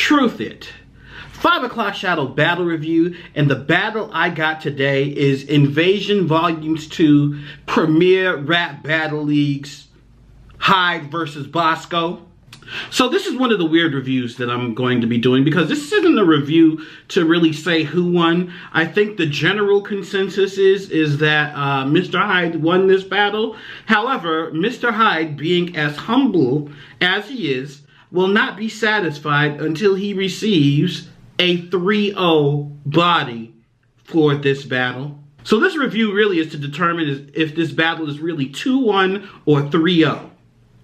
Truthit. 5 o'clock shadow battle review, and the battle I got today is Invasion Volumes 2 Premier Rap Battle Leagues Hyde versus Bosco. So this is one of the weird reviews that I'm going to be doing because this isn't a review to really say who won. I think the general consensus is that Mr. Hyde won this battle. However, Mr. Hyde, being as humble as he is, will not be satisfied until he receives a 3-0 body for this battle. So this review really is to determine if this battle is really 2-1 or 3-0,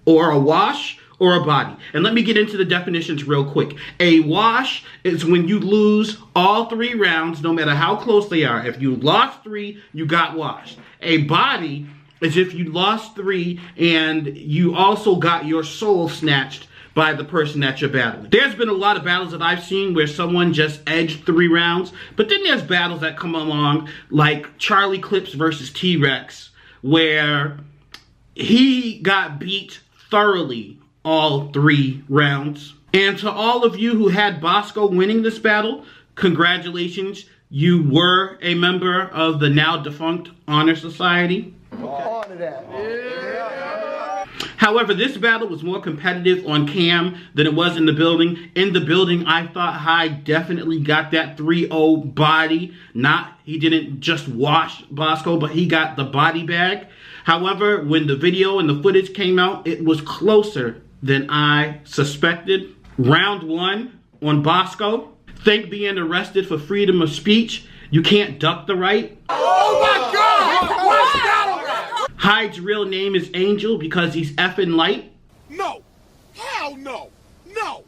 or a wash or a body. And let me get into the definitions real quick. A wash is when you lose all 3 rounds, no matter how close they are. If you lost 3, you got washed. A body is if you lost 3 and you also got your soul snatched by the person that you're battling. There's been a lot of battles that I've seen where someone just edged 3 rounds, but then there's battles that come along like Charlie Clips versus T-Rex, where he got beat thoroughly all 3 rounds. And to all of you who had Bosco winning this battle, congratulations, you were a member of the now defunct Honor Society. On to that. Yeah. However, this battle was more competitive on cam than it was in the building. In the building, I thought Hyde definitely got that 3-0 body. He didn't just wash Bosco, but he got the body bag. However, when the video and the footage came out, it was closer than I suspected. Round 1 on Bosco. Think being arrested for freedom of speech. You can't duck the right. Oh my God! What's that? Hyde's real name is Angel because he's effing light. No. Hell no. No.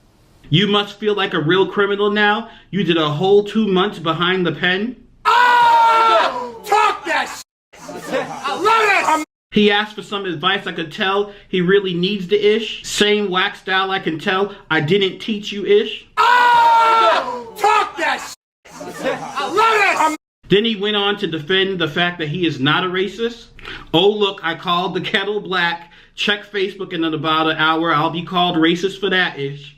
You must feel like a real criminal now. You did a whole 2 months behind the pen. Oh! Talk that shit. I love it. He asked for some advice. I could tell he really needs the ish. Same wax style. I can tell I didn't teach you ish. Oh! Talk that shit. I love it. Then he went on to defend the fact that he is not a racist. Oh, look, I called the kettle black. Check Facebook in about an hour. I'll be called racist for that ish.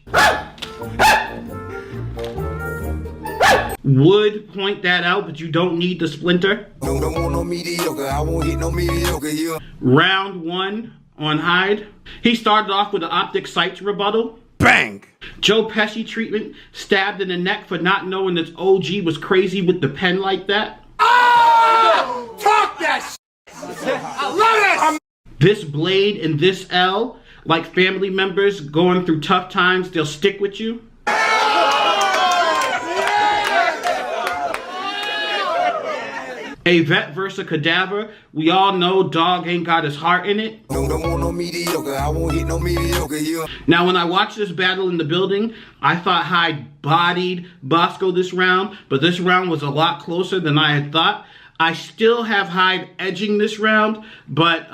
Would point that out, but you don't need the splinter. No, don't want no mediocre. I won't hit no mediocre, yeah. Round 1 on Hyde. He started off with an optic sights rebuttal. Bang! Joe Pesci treatment, stabbed in the neck for not knowing that OG was crazy with the pen like that. Oh! Talk that shit. I love it. This blade and this L, like family members going through tough times, they'll stick with you. A vet versus a cadaver. We all know dog ain't got his heart in it. No, don't want no mediocre. I won't hit no mediocre, yeah. Now, when I watched this battle in the building, I thought Hyde bodied Bosco this round, but this round was a lot closer than I had thought. I still have Hyde edging this round, but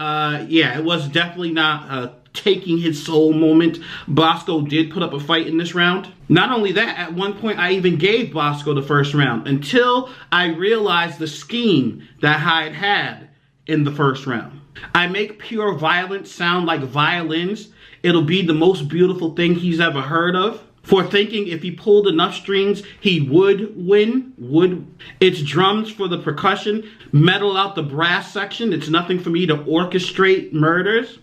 yeah, it was definitely not taking his soul moment. Bosco did put up a fight in this round. Not only that, at one point I even gave Bosco the first round until I realized the scheme that Hyde had in the first round. I make pure violence sound like violins. It'll be the most beautiful thing he's ever heard of. For thinking if he pulled enough strings, he would win. It's drums for the percussion, metal out the brass section. It's nothing for me to orchestrate murders.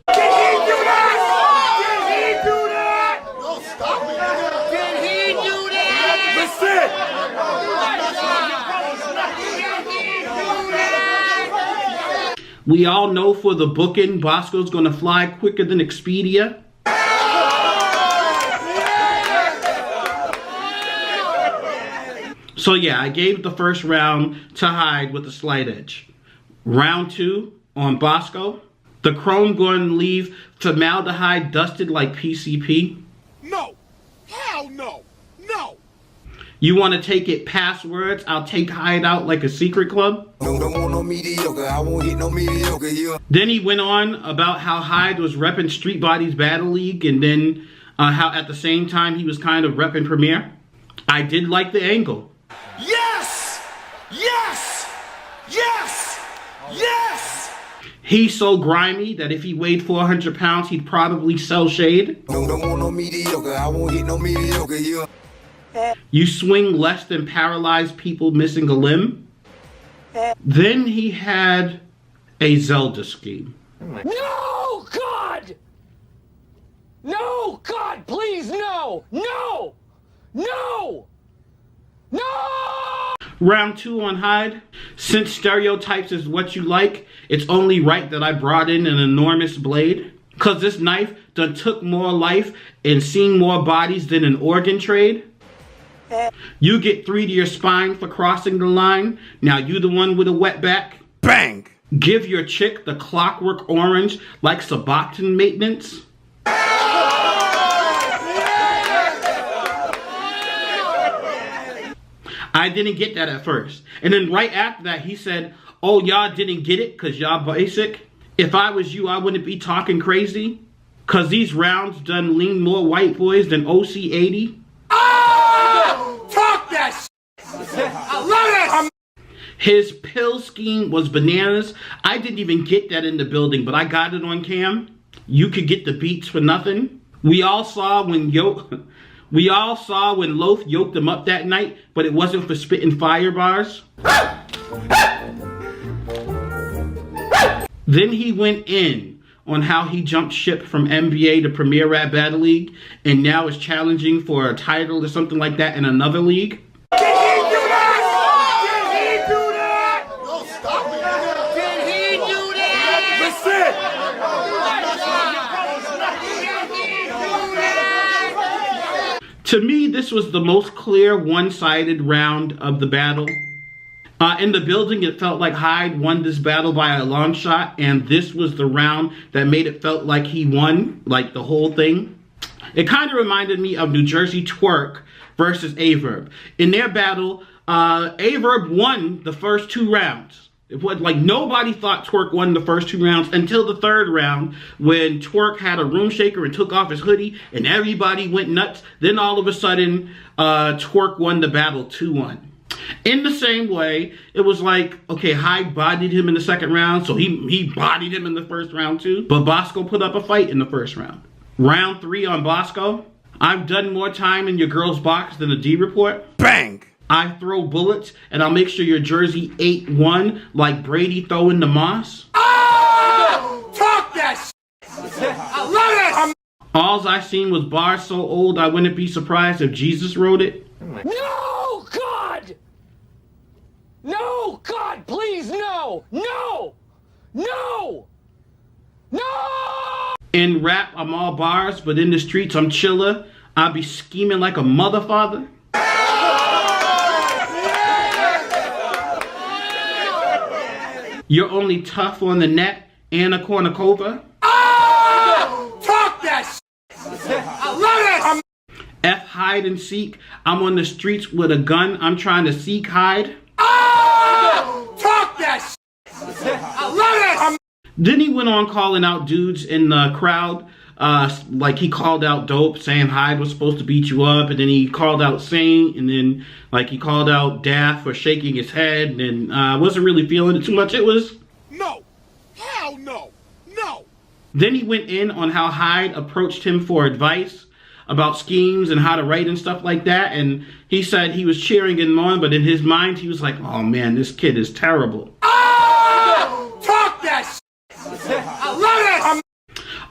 We all know for the booking, Bosco's gonna fly quicker than Expedia. So yeah, I gave the first round to Hyde with a slight edge. Round 2 on Bosco. The chrome going to leave formaldehyde dusted like PCP. No. Hell no. No. You want to take it past words? I'll take Hyde out like a secret club. No, don't want no mediocre. I won't hit no mediocre, yeah. Then he went on about how Hyde was repping Street Bodies Battle League, and then how at the same time he was kind of repping Premier. I did like the angle. Yes! Yes! Yes! Yes! He's so grimy that if he weighed 400 pounds, he'd probably sell shade. No, don't want no mediocre. I won't hit no mediocre, yeah. You swing less than paralyzed people missing a limb. Then he had a Zelda scheme. No, God! No, God, please, no! No! No! No! Round 2 on Hyde. Since stereotypes is what you like, it's only right that I brought in an enormous blade. Cause this knife done took more life and seen more bodies than an organ trade. You get 3 to your spine for crossing the line. Now you the one with a wet back. Bang! Give your chick the clockwork orange like Sabaton maintenance. I didn't get that at first. And then right after that, he said, oh, y'all didn't get it because y'all basic. If I was you, I wouldn't be talking crazy. Because these rounds done lean more white boys than OC 80. Oh! Talk that shit! I love it! His pill scheme was bananas. I didn't even get that in the building, but I got it on cam. You could get the beats for nothing. We all saw when Loaf yoked him up that night, but it wasn't for spitting fire bars. Then he went in on how he jumped ship from NBA to Premier Rap Battle League and now is challenging for a title or something like that in another league. Did he do that? Did he do that? Don't stop it. Did he do that? To me, this was the most clear one-sided round of the battle. In the building, it felt like Hyde won this battle by a long shot, and this was the round that made it felt like he won, like the whole thing. It kind of reminded me of New Jersey Twerk versus Averb. In their battle, Averb won the first 2 rounds. It was like nobody thought Twerk won the first 2 rounds until the 3rd round when Twerk had a room shaker and took off his hoodie and everybody went nuts. Then all of a sudden, Twerk won the battle 2-1. In the same way, it was like, okay, Hyde bodied him in the 2nd round, so he bodied him in the 1st round too. But Bosco put up a fight in the 1st round. Round 3 on Bosco. I've done more time in your girl's box than a D report. Bang! I throw bullets, and I'll make sure your jersey 8-1 like Brady throwing the moss. Oh! Talk that shit! I love it! Alls I seen was bars so old I wouldn't be surprised if Jesus wrote it. No, God! No, God, please, no! No! No! No! In rap, I'm all bars, but in the streets, I'm chiller. I be scheming like a motherfather. You're only tough on the net and a cornucova. Oh! Talk that shit! I love it! F hide and seek. I'm on the streets with a gun. I'm trying to seek Hyde. Oh! Talk that shit! I love it! Then he went on calling out dudes in the crowd. Like he called out Dope, saying Hyde was supposed to beat you up. And then he called out Saint. And then like he called out Daft for shaking his head. And wasn't really feeling it too much. It was... No! Hell no! No! Then he went in on how Hyde approached him for advice about schemes and how to write and stuff like that. And he said he was cheering him on, but in his mind, he was like, oh man, this kid is terrible. Oh! Talk that shit! I love it!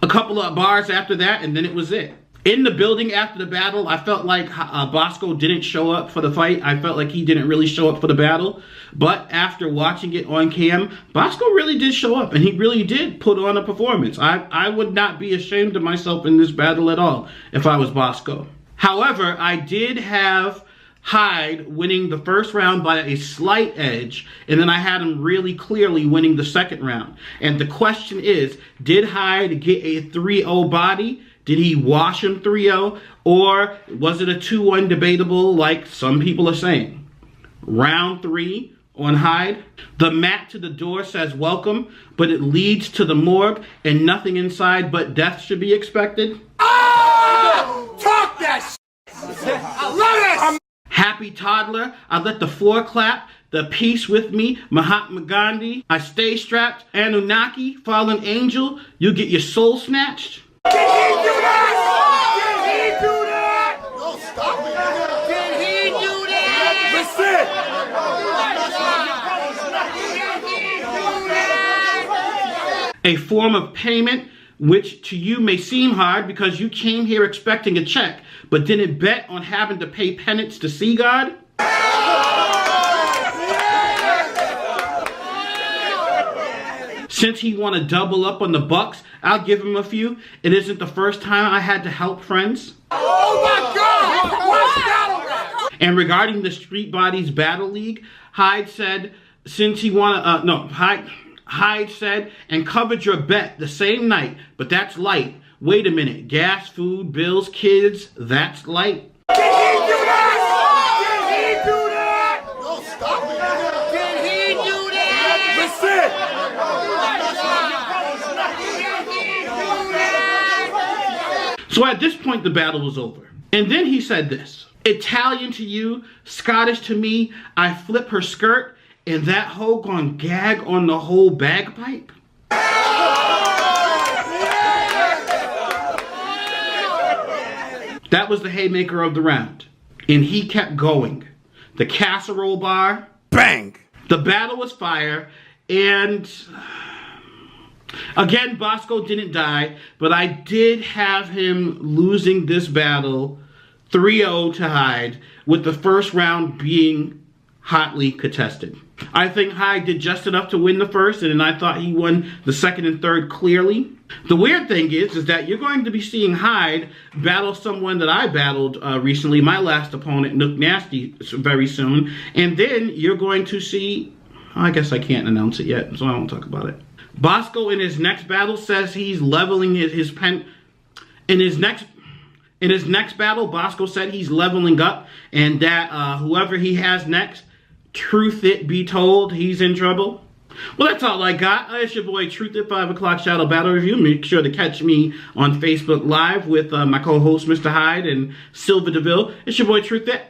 A couple of bars after that, and then it was it. In the building after the battle, I felt like Bosco didn't show up for the fight. I felt like he didn't really show up for the battle. But after watching it on cam, Bosco really did show up, and he really did put on a performance. I would not be ashamed of myself in this battle at all if I was Bosco. However, I did have Hyde winning the 1st round by a slight edge, and then I had him really clearly winning the 2nd round. And the question is, did Hyde get a 3-0 body? Did he wash him 3-0? Or was it a 2-1 debatable like some people are saying? Round 3 on Hyde. The mat to the door says welcome, but it leads to the morgue and nothing inside but death should be expected. Oh! Talk that shit! I love it! Happy toddler, I let the floor clap. The peace with me, Mahatma Gandhi. I stay strapped, Anunnaki, fallen angel. You get your soul snatched. Did he do that? Did he do that? Don't stop it. Did a form of payment which to you may seem hard because you came here expecting a check, but didn't bet on having to pay penance to see God? Since he want to double up on the bucks, I'll give him a few. It isn't the first time I had to help friends. Oh my God! What's that? And regarding the Street Bodies Battle League, Hyde said, since he wanna, Hyde said, and covered your bet the same night, but that's light. Wait a minute, gas, food, bills, kids, that's light. Did he do that? Did he do that? No, stop it. Did he do that? So at this point, the battle was over. And then he said this, Italian to you, Scottish to me, I flip her skirt, and that hoe gon' gag on the whole bagpipe? That was the haymaker of the round. And he kept going. The casserole bar. Bang! The battle was fire. And again, Bosco didn't die. But I did have him losing this battle 3-0 to Hyde. With the first round being hotly contested. I think Hyde did just enough to win the first, and then I thought he won the second and third clearly. The weird thing is that you're going to be seeing Hyde battle someone that I battled recently, my last opponent, Nook Nasty, very soon. And then you're going to see, I guess I can't announce it yet, so I won't talk about it. Bosco in his next battle says he's leveling his pen. In his next battle, Bosco said he's leveling up, and that whoever he has next, Truthit be told, he's in trouble. Well, that's all I got. It's your boy Truthit, 5 o'clock Shadow Battle Review. Make sure to catch me on Facebook Live with my co-host, Mr. Hyde and Silver DeVille. It's your boy Truthit.